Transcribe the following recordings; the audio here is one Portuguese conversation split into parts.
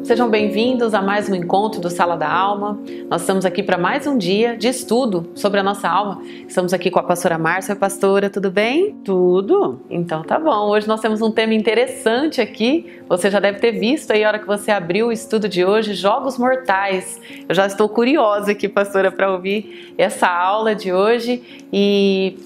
Sejam bem-vindos a mais um encontro do Sala da Alma. Nós estamos aqui para mais um dia de estudo sobre a nossa alma. Estamos aqui com a pastora Márcia. Oi, pastora, tudo bem? Tudo. Então tá bom. Hoje nós temos um tema interessante aqui. Você já deve ter visto aí a hora que você abriu o estudo de hoje, Jogos Mortais. Eu já estou curiosa aqui, pastora, para ouvir essa aula de hoje e...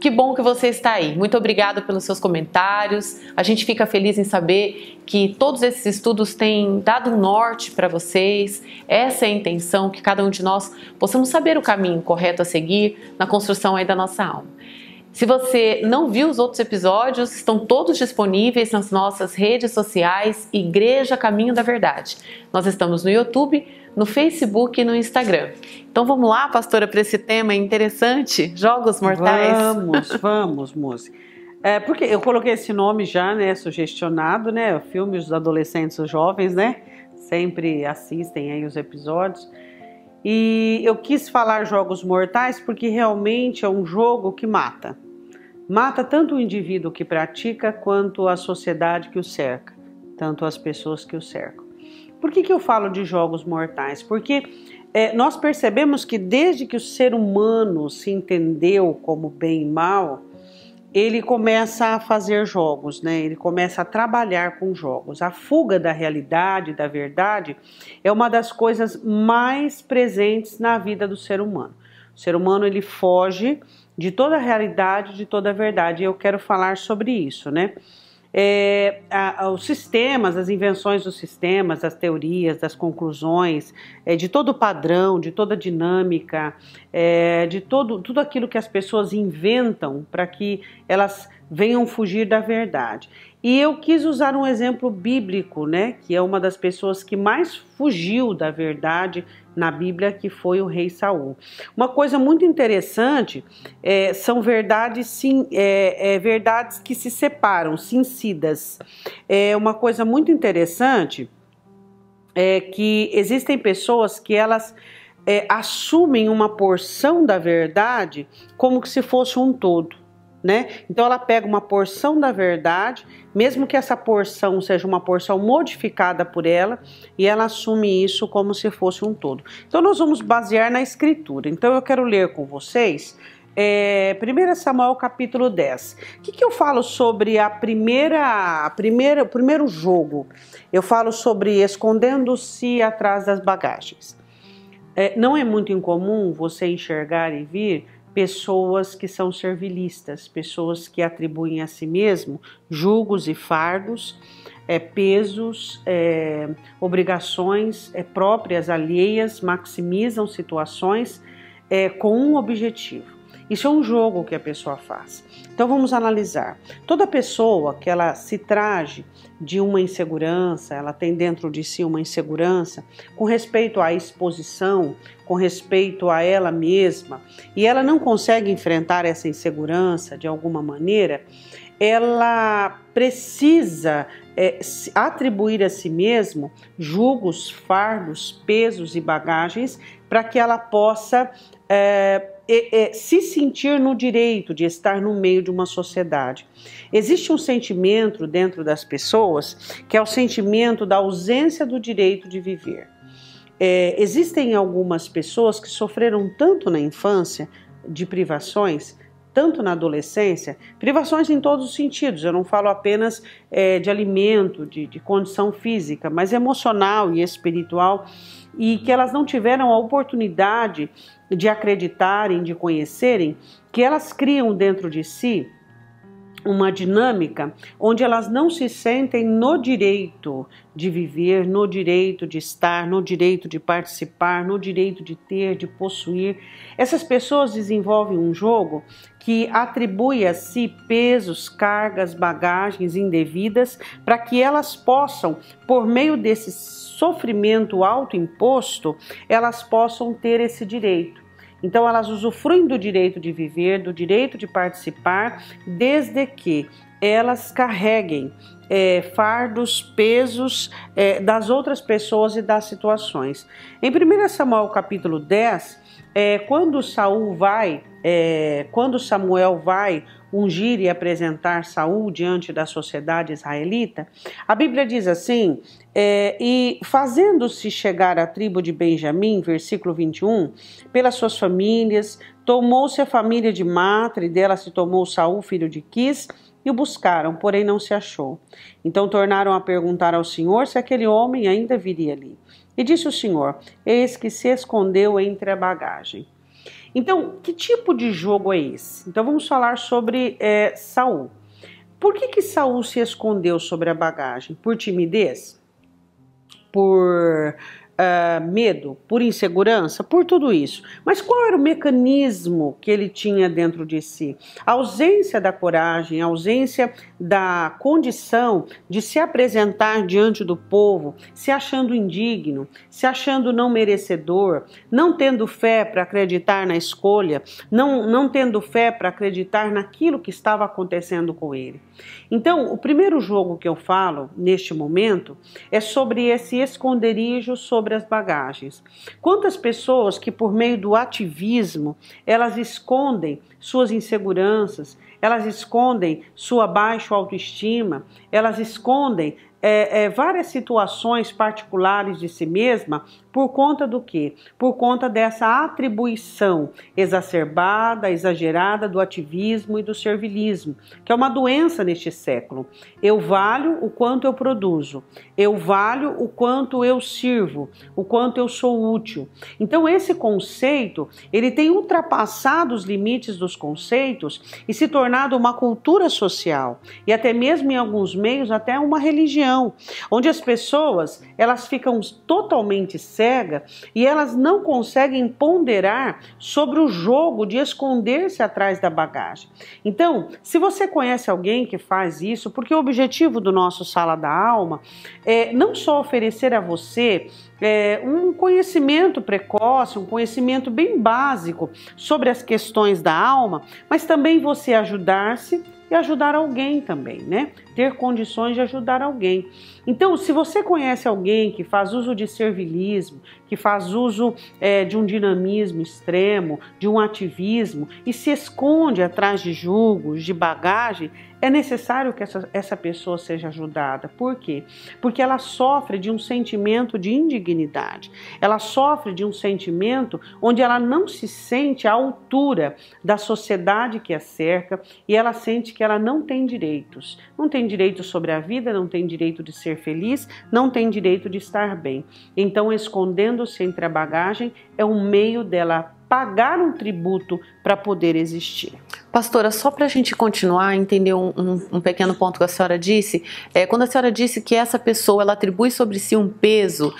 que bom que você está aí. Muito obrigada pelos seus comentários. A gente fica feliz em saber que todos esses estudos têm dado um norte para vocês. Essa é a intenção, que cada um de nós possamos saber o caminho correto a seguir na construção aí da nossa alma. Se você não viu os outros episódios, estão todos disponíveis nas nossas redes sociais, Igreja Caminho da Verdade. Nós estamos no YouTube, no Facebook e no Instagram. Então vamos lá, pastora, para esse tema interessante, Jogos Mortais? Vamos, moça. Porque eu coloquei esse nome já, né, sugestionado, né, filmes dos adolescentes e jovens, né, sempre assistem aí os episódios. E eu quis falar Jogos Mortais porque realmente é um jogo que mata. Mata tanto o indivíduo que pratica quanto a sociedade que o cerca, tanto as pessoas que o cercam. Por que eu falo de jogos mortais? Porque nós percebemos que desde que o ser humano se entendeu como bem e mal, ele começa a fazer jogos, né? Ele começa a trabalhar com jogos. A fuga da realidade, da verdade, é uma das coisas mais presentes na vida do ser humano. O ser humano, ele foge de toda a realidade, de toda a verdade. E eu quero falar sobre isso, né? Os sistemas, as invenções dos sistemas, das teorias, das conclusões, de todo o padrão, de toda a dinâmica, de tudo aquilo que as pessoas inventam para que elas venham fugir da verdade. E eu quis usar um exemplo bíblico, né, que é uma das pessoas que mais fugiu da verdade na Bíblia, que foi o rei Saul. Uma coisa muito interessante são verdades, verdades que se separam, sincidas. Uma coisa muito interessante é que existem pessoas que elas assumem uma porção da verdade como que se fosse um todo. Né? Então ela pega uma porção da verdade, mesmo que essa porção seja uma porção modificada por ela, e ela assume isso como se fosse um todo. Então nós vamos basear na escritura. Então eu quero ler com vocês 1 Samuel capítulo 10. O que eu falo sobre o primeiro jogo? Eu falo sobre escondendo-se atrás das bagagens. Não é muito incomum você enxergar e vir pessoas que são servilistas, pessoas que atribuem a si mesmo julgos e fardos, pesos, obrigações próprias, alheias, maximizam situações com um objetivo. Isso é um jogo que a pessoa faz. Então vamos analisar. Toda pessoa que ela se trage de uma insegurança, ela tem dentro de si uma insegurança com respeito à exposição, com respeito a ela mesma, e ela não consegue enfrentar essa insegurança de alguma maneira, ela precisa atribuir a si mesmo julgos, fardos, pesos e bagagens para que ela possa se sentir no direito de estar no meio de uma sociedade. Existe um sentimento dentro das pessoas que é o sentimento da ausência do direito de viver. Existem algumas pessoas que sofreram tanto na infância de privações, tanto na adolescência, privações em todos os sentidos. Eu não falo apenas de alimento, de condição física, mas emocional e espiritual, e que elas não tiveram a oportunidade de acreditarem, de conhecerem, que elas criam dentro de si uma dinâmica onde elas não se sentem no direito de viver, no direito de estar, no direito de participar, no direito de ter, de possuir. Essas pessoas desenvolvem um jogo que atribui a si pesos, cargas, bagagens indevidas para que elas possam, por meio desse sofrimento autoimposto, elas possam ter esse direito. Então elas usufruem do direito de viver, do direito de participar, desde que elas carreguem fardos, pesos das outras pessoas e das situações. Em 1 Samuel capítulo 10, quando Samuel vai ungir e apresentar Saul diante da sociedade israelita, a Bíblia diz assim, e fazendo-se chegar à tribo de Benjamim, versículo 21, pelas suas famílias, tomou-se a família de Matre, e dela se tomou Saul, filho de Quis, e o buscaram, porém não se achou. Então tornaram a perguntar ao Senhor se aquele homem ainda viria ali. E disse o Senhor, eis que se escondeu entre a bagagem. Então, que tipo de jogo é esse? Então vamos falar sobre Saul. Por que Saul se escondeu sobre a bagagem? Por timidez? Por medo? Por insegurança? Por tudo isso. Mas qual era o mecanismo que ele tinha dentro de si? A ausência da coragem, a ausência da condição de se apresentar diante do povo, se achando indigno, se achando não merecedor, não tendo fé para acreditar na escolha, não tendo fé para acreditar naquilo que estava acontecendo com ele. Então, o primeiro jogo que eu falo neste momento é sobre esse esconderijo sobre as bagagens. Quantas pessoas que por meio do ativismo, elas escondem suas inseguranças, elas escondem sua baixa autoestima, elas escondem várias situações particulares de si mesma, por conta do quê? Por conta dessa atribuição exacerbada, exagerada do ativismo e do servilismo, que é uma doença neste século. Eu valho o quanto eu produzo, eu valho o quanto eu sirvo, o quanto eu sou útil. Então esse conceito, ele tem ultrapassado os limites dos conceitos e se tornado uma cultura social e até mesmo em alguns meios até uma religião, onde as pessoas elas ficam totalmente cegas e elas não conseguem ponderar sobre o jogo de esconder-se atrás da bagagem. Então, se você conhece alguém que faz isso, porque o objetivo do nosso Sala da Alma é não só oferecer a você um conhecimento precoce, um conhecimento bem básico sobre as questões da alma, mas também você ajudar-se e ajudar alguém também, né? Ter condições de ajudar alguém. Então, se você conhece alguém que faz uso de servilismo, que faz uso de um dinamismo extremo, de um ativismo e se esconde atrás de julgos, de bagagem, é necessário que essa pessoa seja ajudada. Por quê? Porque ela sofre de um sentimento de indignidade. Ela sofre de um sentimento onde ela não se sente à altura da sociedade que a cerca e ela sente que ela não tem direitos. Não tem direito sobre a vida, não tem direito de ser feliz, não tem direito de estar bem. Então, escondendo-se entre a bagagem é um meio dela pagar um tributo para poder existir. Pastora, só para a gente continuar a entender um pequeno ponto que a senhora disse, quando a senhora disse que essa pessoa ela atribui sobre si um peso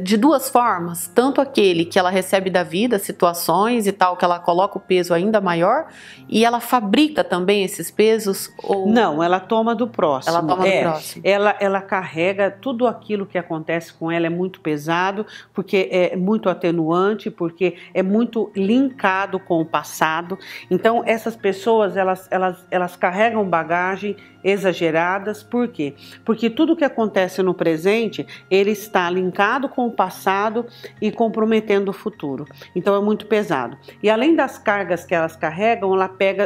de duas formas, tanto aquele que ela recebe da vida, situações e tal, que ela coloca o peso ainda maior, e ela fabrica também esses pesos? Ou... Não, ela toma do próximo. Ela toma do próximo. Ela carrega tudo aquilo que acontece com ela, é muito pesado, porque é muito atenuante, porque é muito linkado com o passado. Então, essas pessoas, elas carregam bagagem exageradas. Por quê? Porque tudo que acontece no presente, ele está linkado com o passado e comprometendo o futuro. Então é muito pesado. E além das cargas que elas carregam,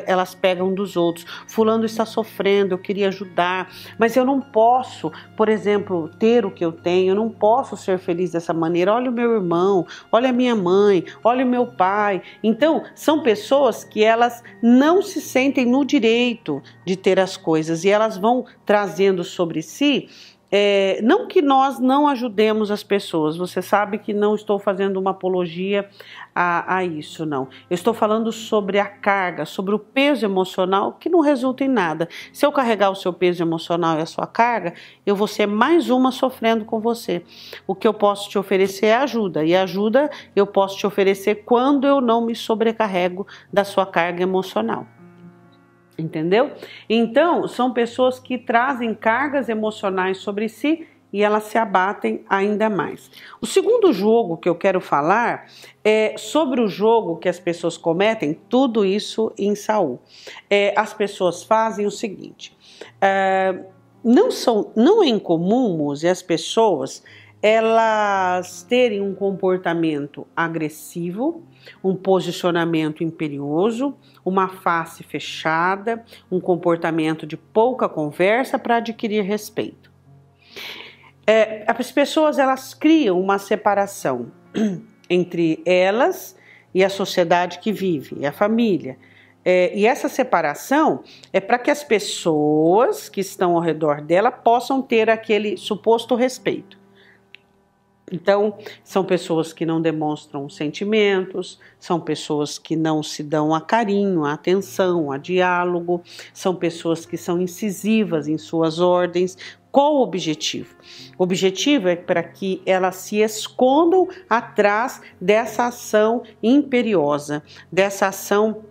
elas pegam dos outros. Fulano está sofrendo, eu queria ajudar, mas eu não posso, por exemplo, ter o que eu tenho, eu não posso ser feliz dessa maneira. Olha o meu irmão, olha a minha mãe, olha o meu pai. Então, são pessoas que elas não se sentem no direito de ter as coisas e elas vão trazendo sobre si, não que nós não ajudemos as pessoas, você sabe que não estou fazendo uma apologia a isso, não. Eu estou falando sobre a carga, sobre o peso emocional que não resulta em nada. Se eu carregar o seu peso emocional e a sua carga, eu vou ser mais uma sofrendo com você. O que eu posso te oferecer é ajuda, e ajuda eu posso te oferecer quando eu não me sobrecarrego da sua carga emocional. Entendeu? Então, são pessoas que trazem cargas emocionais sobre si e elas se abatem ainda mais. O segundo jogo que eu quero falar é sobre o jogo que as pessoas cometem, tudo isso em Saul. As pessoas fazem o seguinte, não é incomum, Muzi, as pessoas elas terem um comportamento agressivo, um posicionamento imperioso, uma face fechada, um comportamento de pouca conversa para adquirir respeito. As pessoas elas criam uma separação entre elas e a sociedade que vive, a família. E essa separação é para que as pessoas que estão ao redor dela possam ter aquele suposto respeito. Então, são pessoas que não demonstram sentimentos, são pessoas que não se dão a carinho, a atenção, a diálogo, são pessoas que são incisivas em suas ordens. Qual o objetivo? O objetivo é para que elas se escondam atrás dessa ação imperiosa, dessa ação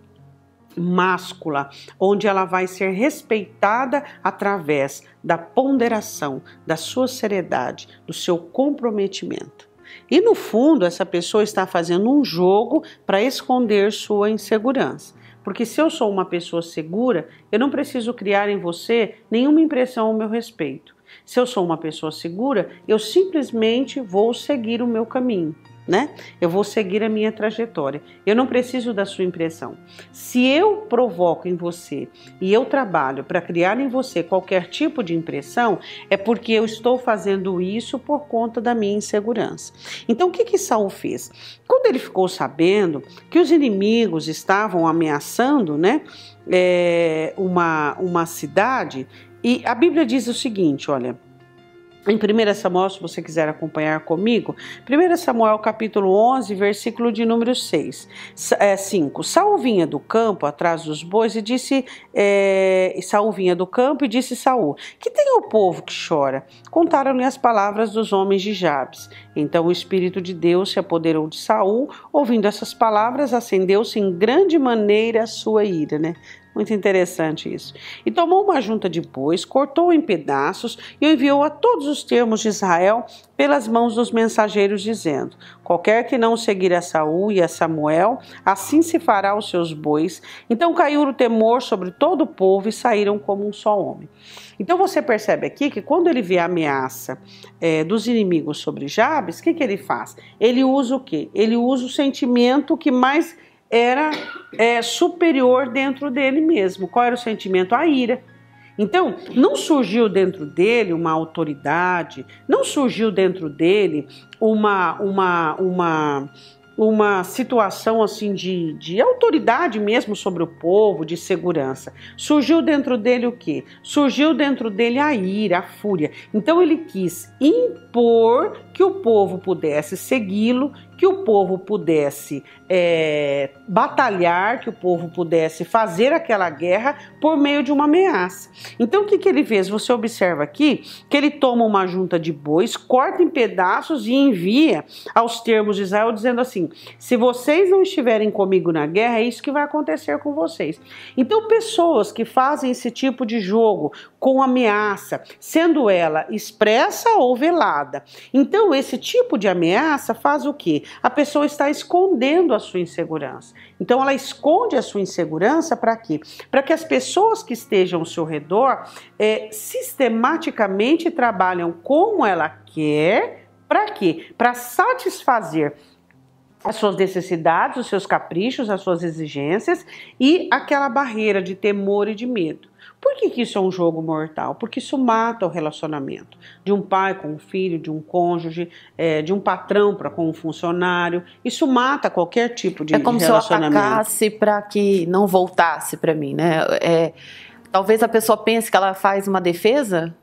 máscula, onde ela vai ser respeitada através da ponderação, da sua seriedade, do seu comprometimento. E no fundo, essa pessoa está fazendo um jogo para esconder sua insegurança. Porque se eu sou uma pessoa segura, eu não preciso criar em você nenhuma impressão ao meu respeito. Se eu sou uma pessoa segura, eu simplesmente vou seguir o meu caminho. Eu vou seguir a minha trajetória. Eu não preciso da sua impressão. Se eu provoco em você e eu trabalho para criar em você qualquer tipo de impressão, é porque eu estou fazendo isso por conta da minha insegurança. Então, o que Saul fez? Quando ele ficou sabendo que os inimigos estavam ameaçando, uma cidade, e a Bíblia diz o seguinte, olha, em 1 Samuel, se você quiser acompanhar comigo, 1 Samuel capítulo 11, versículo de número 5. Saul vinha do campo atrás dos bois e disse, Saul, que tem o povo que chora? Contaram-lhe as palavras dos homens de Jabes. Então o Espírito de Deus se apoderou de Saul, ouvindo essas palavras, acendeu-se em grande maneira a sua ira, Muito interessante isso. E tomou uma junta de bois, cortou em pedaços e enviou a todos os termos de Israel pelas mãos dos mensageiros, dizendo: qualquer que não seguir a Saul e a Samuel, assim se fará aos seus bois. Então caiu o temor sobre todo o povo e saíram como um só homem. Então você percebe aqui que quando ele vê a ameaça dos inimigos sobre Jabes, o que ele faz? Ele usa o quê? Ele usa o sentimento que mais era superior dentro dele mesmo. Qual era o sentimento? A ira. Então, não surgiu dentro dele uma autoridade, não surgiu dentro dele uma situação assim de autoridade mesmo sobre o povo, de segurança. Surgiu dentro dele o quê? Surgiu dentro dele a ira, a fúria. Então ele quis impor que o povo pudesse segui-lo, que o povo pudesse batalhar, que o povo pudesse fazer aquela guerra por meio de uma ameaça. Então o que ele fez? Você observa aqui que ele toma uma junta de bois, corta em pedaços e envia aos termos de Israel dizendo assim: se vocês não estiverem comigo na guerra, é isso que vai acontecer com vocês. Então pessoas que fazem esse tipo de jogo com ameaça, sendo ela expressa ou velada, então esse tipo de ameaça faz o quê? A pessoa está escondendo a sua insegurança. Então ela esconde a sua insegurança para quê? Para que as pessoas que estejam ao seu redor sistematicamente trabalham como ela quer. Para quê? Para satisfazer as suas necessidades, os seus caprichos, as suas exigências e aquela barreira de temor e de medo. Por que isso é um jogo mortal? Porque isso mata o relacionamento de um pai com um filho, de um cônjuge, de um patrão para com um funcionário. Isso mata qualquer tipo de relacionamento. É como se eu atacasse para que não voltasse para mim, talvez a pessoa pense que ela faz uma defesa.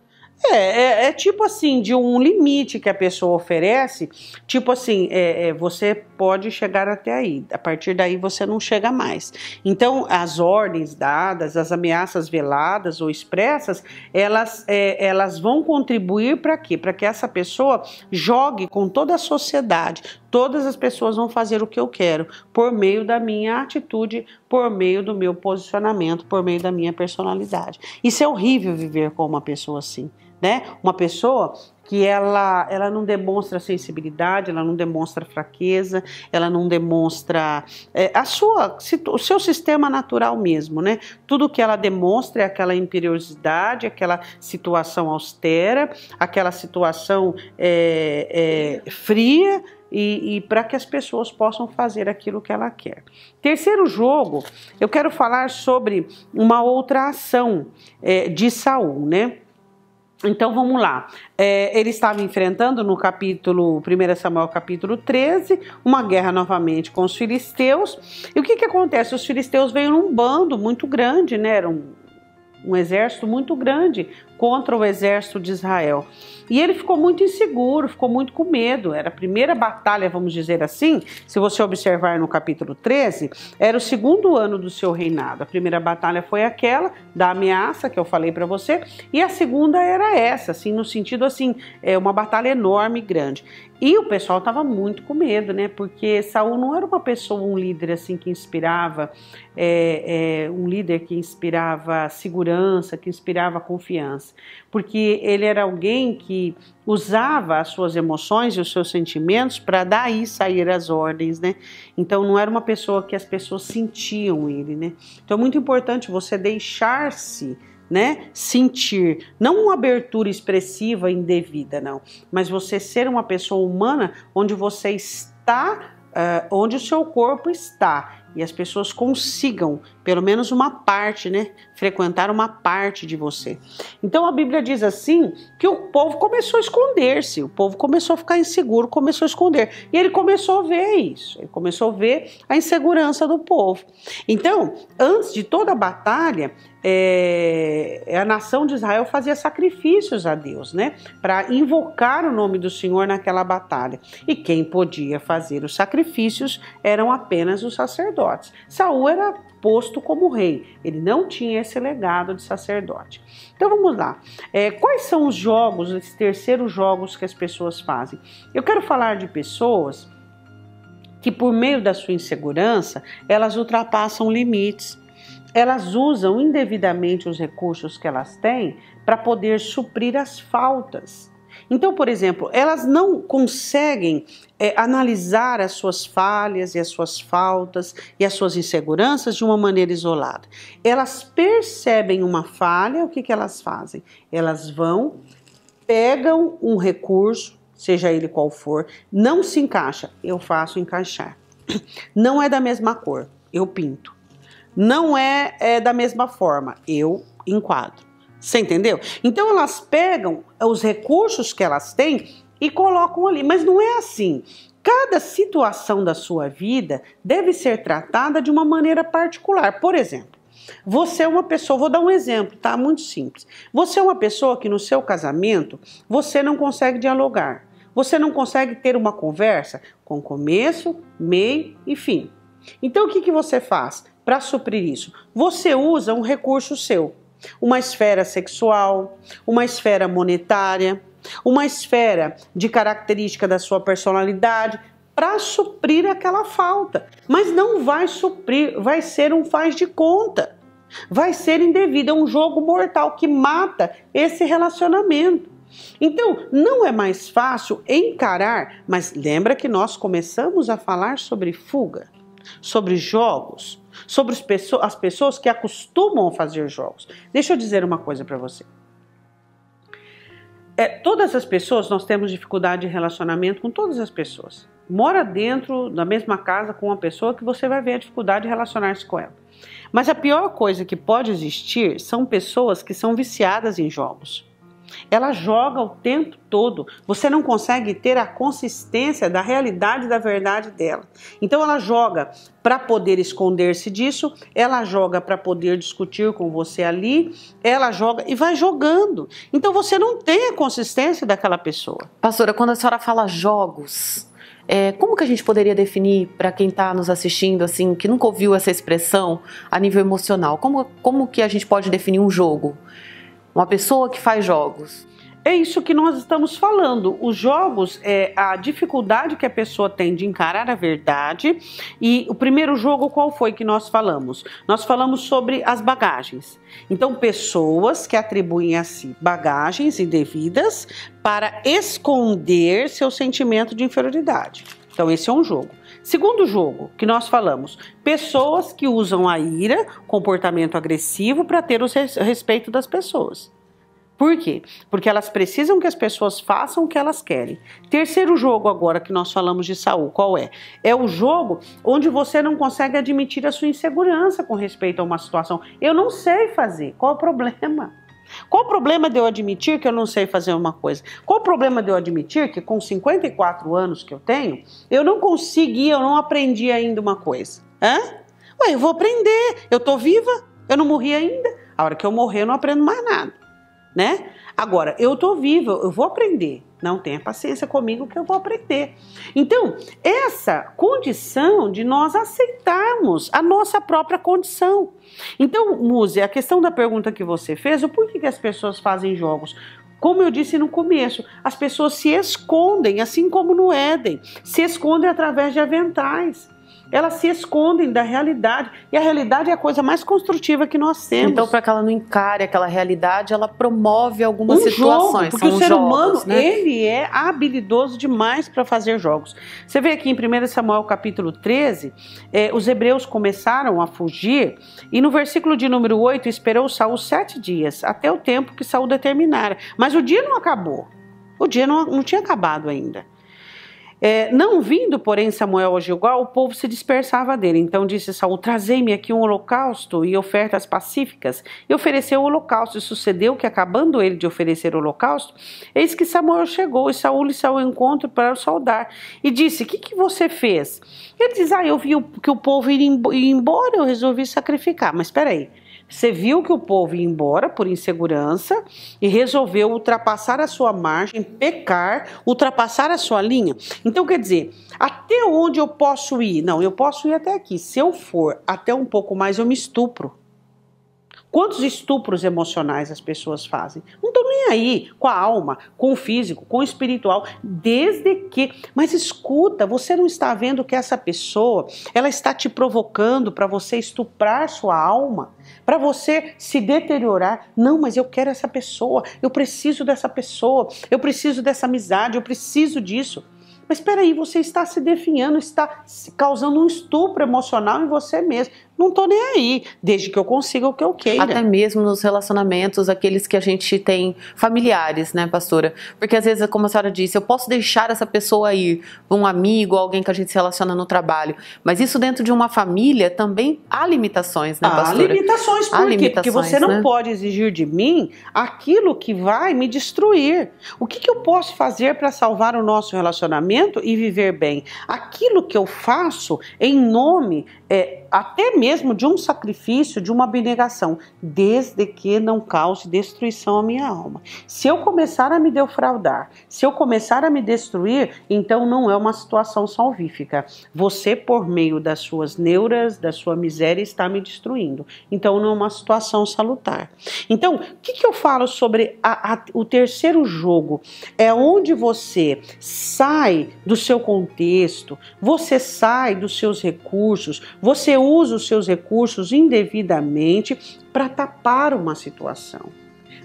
É tipo assim, de um limite que a pessoa oferece, tipo assim, você pode chegar até aí, a partir daí você não chega mais. Então, as ordens dadas, as ameaças veladas ou expressas, elas vão contribuir para quê? Para que essa pessoa jogue com toda a sociedade. Todas as pessoas vão fazer o que eu quero, por meio da minha atitude, por meio do meu posicionamento, por meio da minha personalidade. Isso é horrível viver com uma pessoa assim. né? Uma pessoa que ela não demonstra sensibilidade, ela não demonstra fraqueza, ela não demonstra o seu sistema natural mesmo, né? Tudo que ela demonstra é aquela imperiosidade, aquela situação austera, aquela situação fria, e para que as pessoas possam fazer aquilo que ela quer. Terceiro jogo, eu quero falar sobre uma outra ação de Saul, né? Então vamos lá, ele estava enfrentando no capítulo 1 Samuel capítulo 13, uma guerra novamente com os filisteus, e o que acontece? Os filisteus veio num bando muito grande, né? Era um exército muito grande contra o exército de Israel. E ele ficou muito inseguro, ficou muito com medo. Era a primeira batalha, vamos dizer assim, se você observar no capítulo 13, era o segundo ano do seu reinado. A primeira batalha foi aquela da ameaça que eu falei para você, e a segunda era essa, assim, no sentido assim, uma batalha enorme e grande. E o pessoal estava muito com medo, né? Porque Saul não era uma pessoa, um líder assim que inspirava, um líder que inspirava segurança, que inspirava confiança. Porque ele era alguém que usava as suas emoções e os seus sentimentos para daí sair as ordens, né? Então não era uma pessoa que as pessoas sentiam ele, né? Então é muito importante você deixar-se, né, sentir, não uma abertura expressiva indevida, não, mas você ser uma pessoa humana onde você está, onde o seu corpo está, e as pessoas consigam, pelo menos uma parte, né, frequentar uma parte de você. Então a Bíblia diz assim, que o povo começou a esconder-se, o povo começou a ficar inseguro, começou a esconder, e ele começou a ver isso, ele começou a ver a insegurança do povo. Então, antes de toda a batalha, a nação de Israel fazia sacrifícios a Deus, né, para invocar o nome do Senhor naquela batalha. E quem podia fazer os sacrifícios eram apenas os sacerdotes. Saul era posto como rei, ele não tinha esse legado de sacerdote. Então vamos lá, quais são os jogos, esses terceiros jogos que as pessoas fazem? Eu quero falar de pessoas que por meio da sua insegurança, elas ultrapassam limites. Elas usam indevidamente os recursos que elas têm para poder suprir as faltas. Então, por exemplo, elas não conseguem analisar as suas falhas e as suas faltas e as suas inseguranças de uma maneira isolada. Elas percebem uma falha, o que elas fazem? Elas vão, pegam um recurso, seja ele qual for, não se encaixa, eu faço encaixar. Não é da mesma cor, eu pinto. Não é da mesma forma, eu enquadro. Você entendeu? Então elas pegam os recursos que elas têm e colocam ali, mas não é assim. Cada situação da sua vida deve ser tratada de uma maneira particular. Por exemplo, você é uma pessoa, vou dar um exemplo, tá? Muito simples. Você é uma pessoa que no seu casamento você não consegue dialogar. Você não consegue ter uma conversa com começo, meio e fim. Então o que você faz para suprir isso? Você usa um recurso seu, uma esfera sexual, uma esfera monetária, uma esfera de característica da sua personalidade para suprir aquela falta. Mas não vai suprir, vai ser um faz de conta, vai ser indevido, é um jogo mortal que mata esse relacionamento. Então, não é mais fácil encarar, mas lembra que nós começamos a falar sobre fuga, sobre jogos, sobre as pessoas que acostumam a fazer jogos. Deixa eu dizer uma coisa para você. Todas as pessoas, nós temos dificuldade de relacionamento com todas as pessoas. Mora dentro da mesma casa com uma pessoa que você vai ver a dificuldade de relacionar-se com ela. Mas a pior coisa que pode existir são pessoas que são viciadas em jogos. Ela joga o tempo todo, você não consegue ter a consistência da realidade da verdade dela. Então ela joga para poder esconder-se disso, ela joga para poder discutir com você ali, ela joga e vai jogando. Então você não tem a consistência daquela pessoa. Pastora, quando a senhora fala jogos, como que a gente poderia definir para quem está nos assistindo, assim, que nunca ouviu essa expressão a nível emocional? Como que a gente pode definir um jogo? Uma pessoa que faz jogos. É isso que nós estamos falando. Os jogos é a dificuldade que a pessoa tem de encarar a verdade. E o primeiro jogo, qual foi que nós falamos? Nós falamos sobre as bagagens. Então, pessoas que atribuem a si bagagens indevidas para esconder seu sentimento de inferioridade. Então, esse é um jogo. Segundo jogo que nós falamos, pessoas que usam a ira, comportamento agressivo para ter o respeito das pessoas. Por quê? Porque elas precisam que as pessoas façam o que elas querem. Terceiro jogo agora que nós falamos de Saul, qual é? É o jogo onde você não consegue admitir a sua insegurança com respeito a uma situação. Eu não sei fazer, qual é o problema? Qual o problema de eu admitir que eu não sei fazer uma coisa? Qual o problema de eu admitir que com 54 anos que eu tenho, eu não consegui, eu não aprendi ainda uma coisa? Ué, eu vou aprender, eu tô viva, eu não morri ainda. A hora que eu morrer eu não aprendo mais nada. Né? Agora, eu tô viva, eu vou aprender. Não tenha paciência comigo que eu vou aprender. Então, essa condição de nós aceitarmos a nossa própria condição. Então, Muzi, a questão da pergunta que você fez, o porquê que as pessoas fazem jogos? Como eu disse no começo, as pessoas se escondem, assim como no Éden, se escondem através de aventais. Elas se escondem da realidade. E a realidade é a coisa mais construtiva que nós temos. Então, para que ela não encare aquela realidade, ela promove algumas situações. Jogo, porque o ser humano, né? Ele é habilidoso demais para fazer jogos. Você vê aqui em 1 Samuel capítulo 13, os hebreus começaram a fugir. E no versículo de número 8, esperou Saul 7 dias, até o tempo que Saul determinara. Mas o dia não acabou. O dia não tinha acabado ainda. Não vindo, porém, Samuel a Gilgal, o povo se dispersava dele. Então disse Saul, trazei-me aqui um holocausto e ofertas pacíficas. E ofereceu o holocausto. E sucedeu que, acabando ele de oferecer o holocausto, eis que Samuel chegou e Saul lhe saiu ao encontro para o saudar. E disse, o que você fez? Ele diz, eu vi que o povo ia embora, eu resolvi sacrificar. Mas espera aí. Você viu que o povo ia embora por insegurança e resolveu ultrapassar a sua margem, pecar, ultrapassar a sua linha. Então, quer dizer, até onde eu posso ir? Não, eu posso ir até aqui. Se eu for até um pouco mais, eu me estupro. Quantos estupros emocionais as pessoas fazem? Não estão nem aí com a alma, com o físico, com o espiritual, desde que... Mas escuta, você não está vendo que essa pessoa, ela está te provocando para você estuprar sua alma, para você se deteriorar. Não, mas eu quero essa pessoa, eu preciso dessa pessoa, eu preciso dessa amizade, eu preciso disso. Mas espera aí, você está se definhando, está causando um estupro emocional em você mesmo. Não estou nem aí, desde que eu consiga o que eu queira. Até mesmo nos relacionamentos, aqueles que a gente tem familiares, né, pastora? Porque às vezes, como a senhora disse, eu posso deixar essa pessoa ir, um amigo, alguém que a gente se relaciona no trabalho. Mas isso dentro de uma família também há limitações, né, pastora? Há limitações, por quê? Porque você não pode exigir de mim aquilo que vai me destruir. O que eu posso fazer para salvar o nosso relacionamento e viver bem? Aquilo que eu faço em nome... até mesmo de um sacrifício, de uma abnegação, desde que não cause destruição à minha alma. Se eu começar a me defraudar, se eu começar a me destruir, então não é uma situação salvífica. Você, por meio das suas neuras, da sua miséria, está me destruindo. Então não é uma situação salutar. Então, o que eu falo sobre o terceiro jogo? É onde você sai do seu contexto, você sai dos seus recursos, você usa os seus recursos indevidamente para tapar uma situação.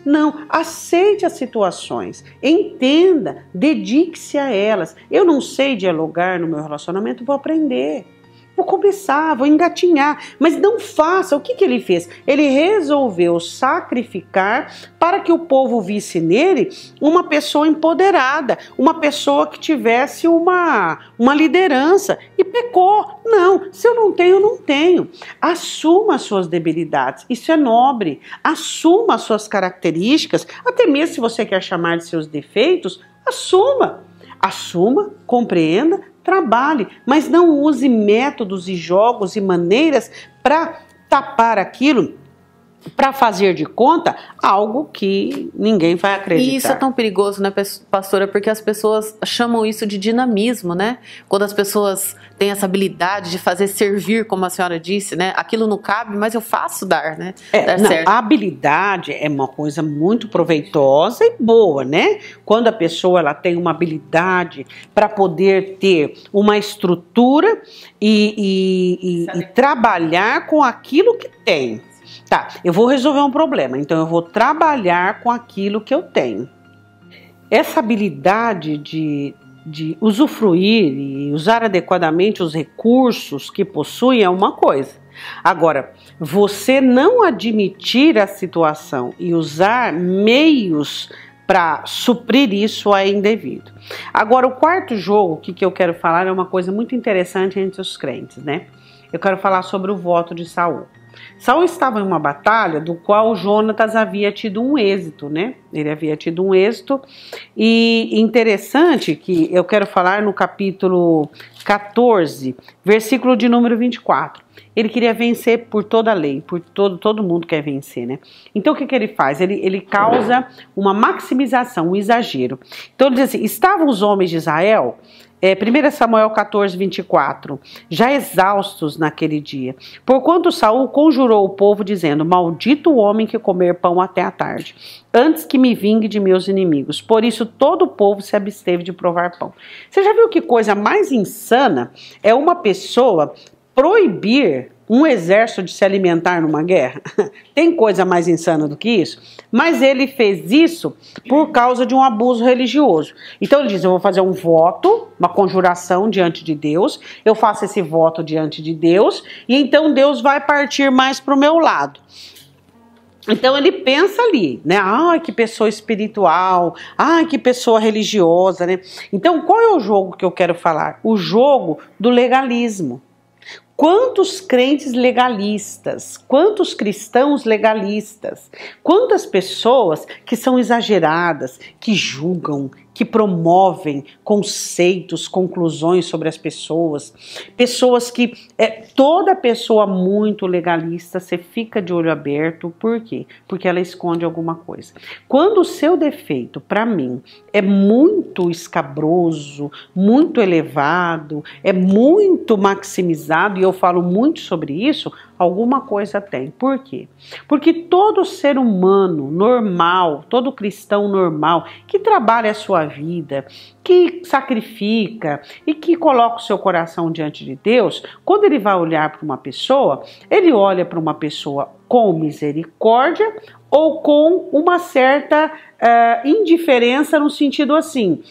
Não, aceite as situações, entenda, dedique-se a elas. Eu não sei dialogar no meu relacionamento, vou aprender. Vou começar, vou engatinhar, mas não faça. O que ele fez? Ele resolveu sacrificar para que o povo visse nele uma pessoa empoderada, uma pessoa que tivesse uma liderança, e pecou. Não, se eu não tenho, eu não tenho. Assuma as suas debilidades, isso é nobre. Assuma as suas características, até mesmo se você quer chamar de seus defeitos, assuma. Assuma, compreenda, trabalhe, mas não use métodos e jogos e maneiras para tapar aquilo para fazer de conta algo que ninguém vai acreditar. E isso é tão perigoso, né, pastora? Porque as pessoas chamam isso de dinamismo, né? Quando as pessoas têm essa habilidade de fazer servir, como a senhora disse, né? Aquilo não cabe, mas eu faço dar, né? Dar certo. A habilidade é uma coisa muito proveitosa e boa, né? Quando a pessoa ela tem uma habilidade para poder ter uma estrutura e trabalhar com aquilo que tem. Tá, eu vou resolver um problema, então eu vou trabalhar com aquilo que eu tenho. Essa habilidade de usufruir e usar adequadamente os recursos que possui é uma coisa. Agora, você não admitir a situação e usar meios para suprir isso é indevido. Agora, o quarto jogo que eu quero falar é uma coisa muito interessante entre os crentes, né? Eu quero falar sobre o voto de Saul. Saul estava em uma batalha do qual Jonatas havia tido um êxito, né? Ele havia tido um êxito e interessante que eu quero falar no capítulo 14, versículo de número 24. Ele queria vencer por toda a lei, por todo mundo quer vencer, né? Então o que ele faz? Ele causa uma maximização, um exagero. Então ele diz assim, estavam os homens de Israel... 1 Samuel 14, 24, já exaustos naquele dia, porquanto Saul conjurou o povo dizendo, maldito o homem que comer pão até a tarde, antes que me vingue de meus inimigos, por isso todo o povo se absteve de provar pão. Você já viu que coisa mais insana é uma pessoa proibir um exército de se alimentar numa guerra? Tem coisa mais insana do que isso? Mas ele fez isso por causa de um abuso religioso. Então ele diz, eu vou fazer um voto, uma conjuração diante de Deus, eu faço esse voto diante de Deus, e então Deus vai partir mais para o meu lado. Então ele pensa ali, né? Ai, que pessoa espiritual, ai, que pessoa religiosa, né? Então qual é o jogo que eu quero falar? O jogo do legalismo. Quantos crentes legalistas, quantos cristãos legalistas, quantas pessoas que são exageradas, que julgam, que promovem conceitos, conclusões sobre as pessoas, pessoas que, toda pessoa muito legalista, você fica de olho aberto, por quê? Porque ela esconde alguma coisa. Quando o seu defeito, para mim, é muito escabroso, muito elevado, é muito maximizado, e eu falo muito sobre isso, alguma coisa tem. Por quê? Porque todo ser humano normal, todo cristão normal, que trabalha a sua vida, que sacrifica e que coloca o seu coração diante de Deus, quando ele vai olhar para uma pessoa, ele olha para uma pessoa com misericórdia ou com uma certa indiferença no sentido assim,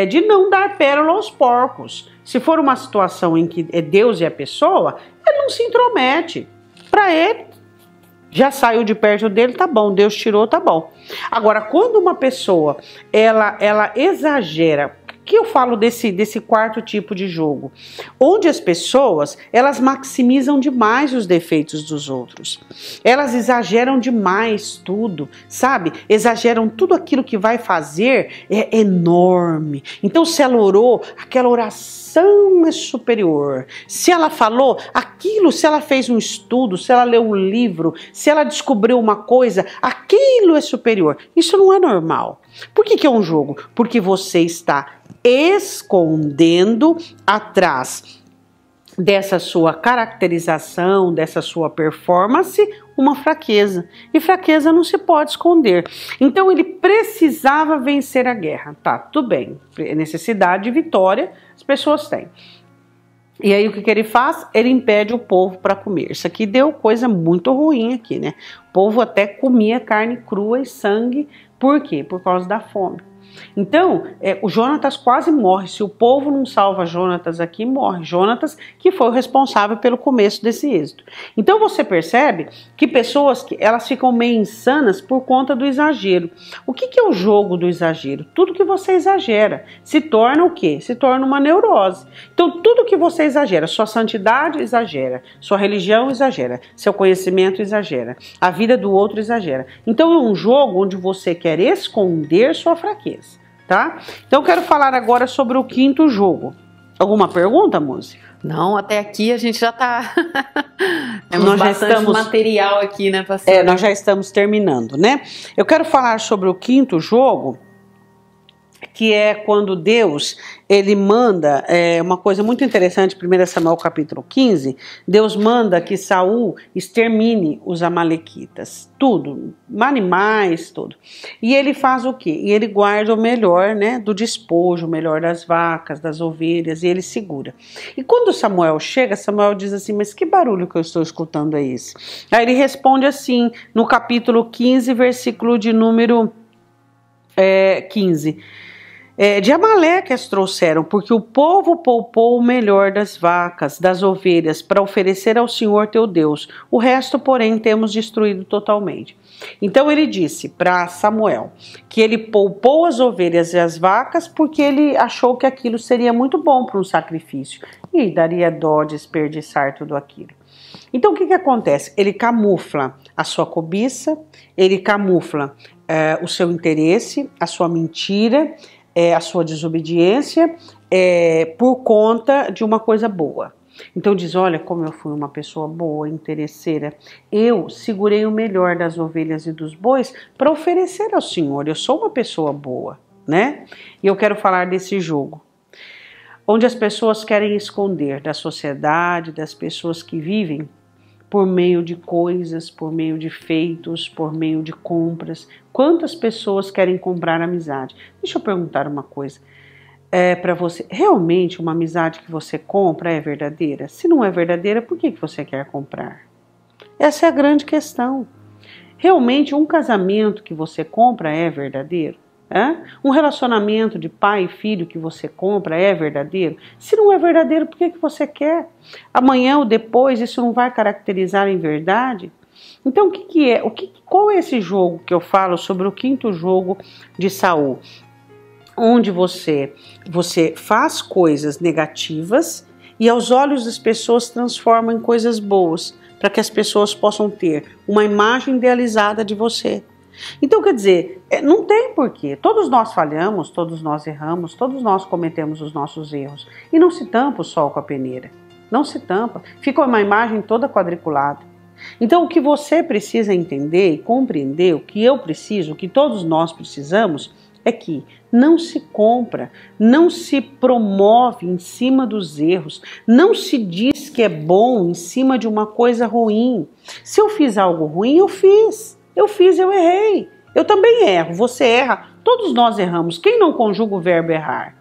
de não dar pérola aos porcos. Se for uma situação em que é Deus e a pessoa, ele não se intromete. Para ele, já saiu de perto dele, tá bom, Deus tirou, tá bom. Agora, quando uma pessoa, ela exagera, o que eu falo desse quarto tipo de jogo? Onde as pessoas, elas maximizam demais os defeitos dos outros. Elas exageram demais tudo, sabe? Exageram tudo aquilo que vai fazer, é enorme. Então, se ela orou, aquela oração é superior. Se ela falou aquilo, se ela fez um estudo, se ela leu um livro, se ela descobriu uma coisa, aquilo é superior. Isso não é normal. Por que é um jogo? Porque você está escondendo atrás dessa sua caracterização, dessa sua performance, uma fraqueza. E fraqueza não se pode esconder. Então ele precisava vencer a guerra. Tá, tudo bem. Necessidade de vitória, as pessoas têm. E aí o que ele faz? Ele impede o povo para comer. Isso aqui deu coisa muito ruim aqui, né? O povo até comia carne crua e sangue. Por quê? Por causa da fome. Então, o Jonatas quase morre. Se o povo não salva Jonatas aqui, morre. Jonatas que foi o responsável pelo começo desse êxito. Então você percebe que pessoas que elas ficam meio insanas por conta do exagero. O que é o jogo do exagero? Tudo que você exagera se torna o quê? Se torna uma neurose. Então tudo que você exagera, sua santidade exagera, sua religião exagera, seu conhecimento exagera, a vida do outro exagera. Então é um jogo onde você quer esconder sua fraqueza. Tá? Então eu quero falar agora sobre o quinto jogo. Alguma pergunta, Múcia? Não, até aqui a gente já tá. Temos bastante material aqui, né, pastora? Nós já estamos terminando, né? Eu quero falar sobre o quinto jogo, que é quando Deus, ele manda, uma coisa muito interessante, 1 Samuel capítulo 15, Deus manda que Saul extermine os amalequitas, tudo, animais, tudo. E ele faz o quê? E ele guarda o melhor, né, do despojo, o melhor das vacas, das ovelhas, e ele segura. E quando Samuel chega, Samuel diz assim, mas que barulho que eu estou escutando é esse? Aí ele responde assim, no capítulo 15, versículo de número 15, de Amaleque as trouxeram, porque o povo poupou o melhor das vacas, das ovelhas, para oferecer ao Senhor teu Deus. O resto, porém, temos destruído totalmente. Então ele disse para Samuel que ele poupou as ovelhas e as vacas porque ele achou que aquilo seria muito bom para um sacrifício e daria dó desperdiçar tudo aquilo. Então o que acontece? Ele camufla a sua cobiça, ele camufla o seu interesse, a sua mentira, a sua desobediência por conta de uma coisa boa. Então diz, olha como eu fui uma pessoa boa, interesseira, eu segurei o melhor das ovelhas e dos bois para oferecer ao Senhor, eu sou uma pessoa boa, né? E eu quero falar desse jogo, onde as pessoas querem esconder da sociedade, das pessoas que vivem por meio de coisas, por meio de feitos, por meio de compras. Quantas pessoas querem comprar amizade? Deixa eu perguntar uma coisa para você. Realmente uma amizade que você compra é verdadeira? Se não é verdadeira, por que você quer comprar? Essa é a grande questão. Realmente um casamento que você compra é verdadeiro? Um relacionamento de pai e filho que você compra é verdadeiro? Se não é verdadeiro, por que você quer? Amanhã ou depois isso não vai caracterizar em verdade? Então qual é esse jogo que eu falo sobre o quinto jogo de Saul? Onde você faz coisas negativas e aos olhos das pessoas transforma em coisas boas, para que as pessoas possam ter uma imagem idealizada de você. Então, quer dizer, não tem porquê. Todos nós falhamos, todos nós erramos, todos nós cometemos os nossos erros. E não se tampa o sol com a peneira. Não se tampa. Fica uma imagem toda quadriculada. Então, o que você precisa entender e compreender, o que eu preciso, o que todos nós precisamos, é que não se compra, não se promove em cima dos erros, não se diz que é bom em cima de uma coisa ruim. Se eu fiz algo ruim, eu fiz, eu errei. Eu também erro, você erra, todos nós erramos. Quem não conjuga o verbo errar?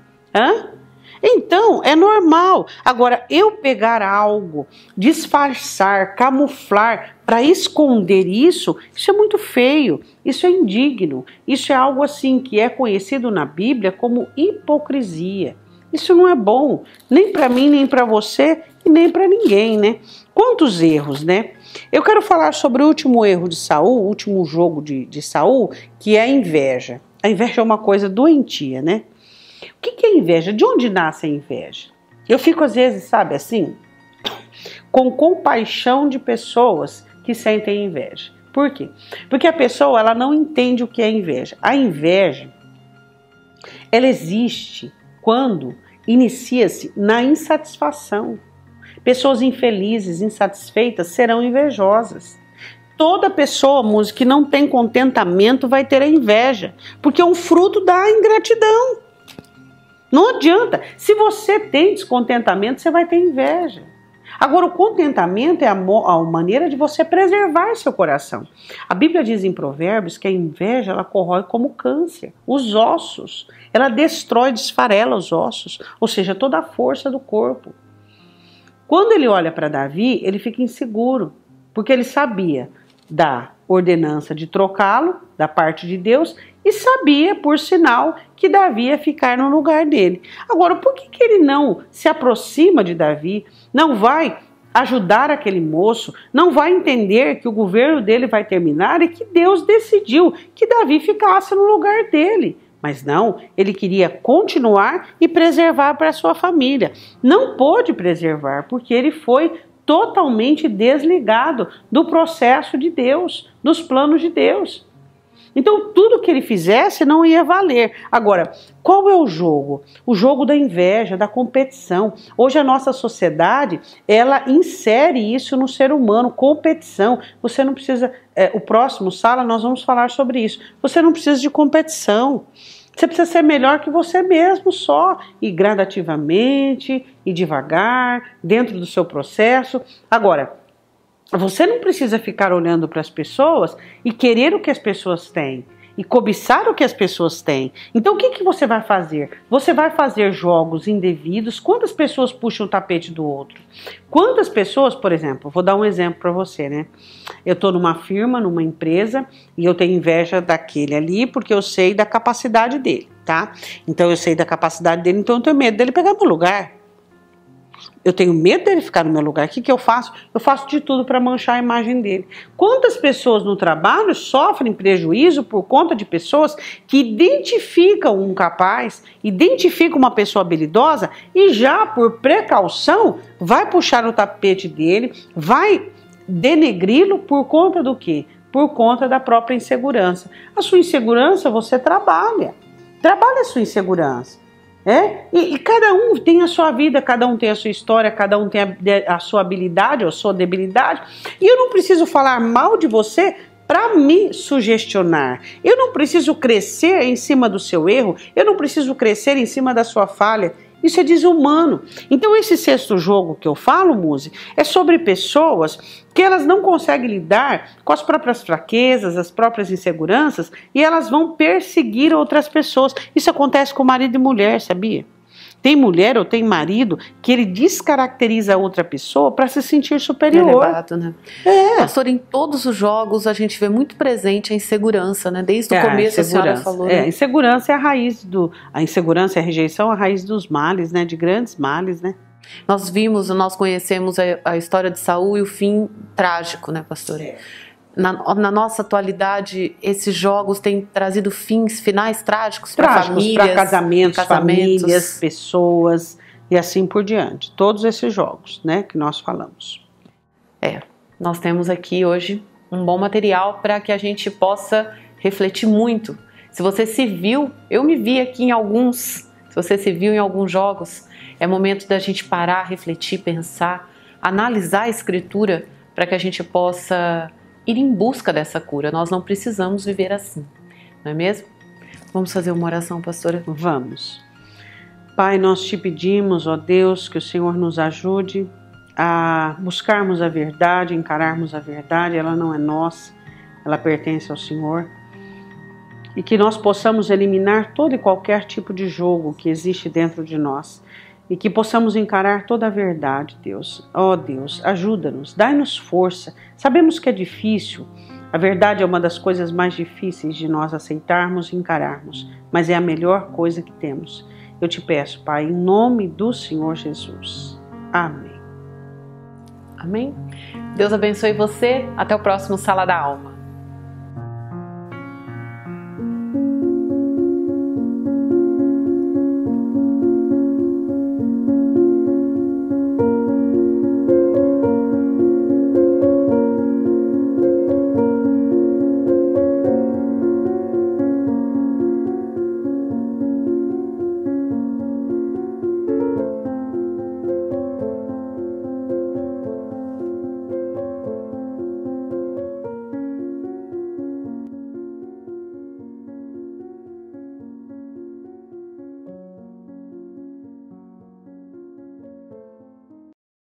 Então, é normal. Agora, eu pegar algo, disfarçar, camuflar, para esconder isso é muito feio, isso é indigno, isso é algo assim que é conhecido na Bíblia como hipocrisia. Isso não é bom, nem para mim, nem para você e nem para ninguém, né? Quantos erros, né? Eu quero falar sobre o último erro de Saul, o último jogo de Saul, que é a inveja. A inveja é uma coisa doentia, né? O que é inveja? De onde nasce a inveja? Eu fico às vezes, sabe assim, com compaixão de pessoas que sentem inveja. Por quê? Porque a pessoa ela não entende o que é inveja. A inveja, ela existe quando inicia-se na insatisfação. Pessoas infelizes, insatisfeitas serão invejosas. Toda pessoa, música, que não tem contentamento vai ter a inveja, porque é um fruto da ingratidão. Não adianta. Se você tem descontentamento, você vai ter inveja. Agora, o contentamento é a maneira de você preservar seu coração. A Bíblia diz em Provérbios que a inveja ela corrói como câncer os ossos. Ela destrói, desfarela os ossos, ou seja, toda a força do corpo. Quando ele olha para Davi, ele fica inseguro, porque ele sabia da ordenança de trocá-lo da parte de Deus e sabia, por sinal, que Davi ia ficar no lugar dele. Agora, por que ele não se aproxima de Davi, não vai ajudar aquele moço, não vai entender que o governo dele vai terminar e que Deus decidiu que Davi ficasse no lugar dele? Mas não, ele queria continuar e preservar para sua família. Não pôde preservar, porque ele foi totalmente desligado do processo de Deus, dos planos de Deus. Então tudo que ele fizesse não ia valer. Agora, qual é o jogo? O jogo da inveja, da competição. Hoje a nossa sociedade, ela insere isso no ser humano, competição. Você não precisa, o próximo sala nós vamos falar sobre isso. Você não precisa de competição. Você precisa ser melhor que você mesmo só, e gradativamente, e devagar, dentro do seu processo. Agora, você não precisa ficar olhando para as pessoas e querer o que as pessoas têm, e cobiçar o que as pessoas têm. Então o que você vai fazer? Você vai fazer jogos indevidos. Quantas pessoas puxam o tapete do outro? Quantas pessoas, por exemplo, vou dar um exemplo para você, né? Eu estou numa firma, numa empresa, e eu tenho inveja daquele ali porque eu sei da capacidade dele, tá? Então eu sei da capacidade dele, então eu tenho medo dele pegar meu lugar. Eu tenho medo dele ficar no meu lugar. O que eu faço? Eu faço de tudo para manchar a imagem dele. Quantas pessoas no trabalho sofrem prejuízo por conta de pessoas que identificam um capaz, identificam uma pessoa habilidosa e já por precaução vai puxar o tapete dele, vai denegri-lo por conta do quê? Por conta da própria insegurança. A sua insegurança você trabalha. Trabalha a sua insegurança. E cada um tem a sua vida, cada um tem a sua história, cada um tem a sua habilidade ou a sua debilidade. E eu não preciso falar mal de você para me sugestionar. Eu não preciso crescer em cima do seu erro, eu não preciso crescer em cima da sua falha. Isso é desumano. Então esse sexto jogo que eu falo, Muzi, é sobre pessoas que elas não conseguem lidar com as próprias fraquezas, as próprias inseguranças, e elas vão perseguir outras pessoas. Isso acontece com marido e mulher, sabia? Tem mulher ou tem marido que ele descaracteriza a outra pessoa para se sentir superior. Elevado, né? Pastor, em todos os jogos a gente vê muito presente a insegurança, né? Desde o começo a senhora falou. A insegurança é a raiz a insegurança e a rejeição é a raiz dos males, né? De grandes males, né? Nós conhecemos a história de Saul e o fim trágico, né, pastora? Na nossa atualidade, esses jogos têm trazido finais trágicos para famílias, para casamentos, famílias, pessoas e assim por diante. Todos esses jogos, né, que nós falamos. Nós temos aqui hoje um bom material para que a gente possa refletir muito. Se você se viu, eu me vi aqui em alguns, se você se viu em alguns jogos, é momento da gente parar, refletir, pensar, analisar a Escritura para que a gente possa ir em busca dessa cura. Nós não precisamos viver assim, não é mesmo? Vamos fazer uma oração, pastora? Vamos. Pai, nós te pedimos, ó Deus, que o Senhor nos ajude a buscarmos a verdade, encararmos a verdade. Ela não é nossa, ela pertence ao Senhor. E que nós possamos eliminar todo e qualquer tipo de jogo que existe dentro de nós. E que possamos encarar toda a verdade, Deus. Ó Deus, ajuda-nos, dai-nos força. Sabemos que é difícil, a verdade é uma das coisas mais difíceis de nós aceitarmos e encararmos, mas é a melhor coisa que temos. Eu te peço, Pai, em nome do Senhor Jesus. Amém. Amém? Deus abençoe você. Até o próximo Sala da Alma.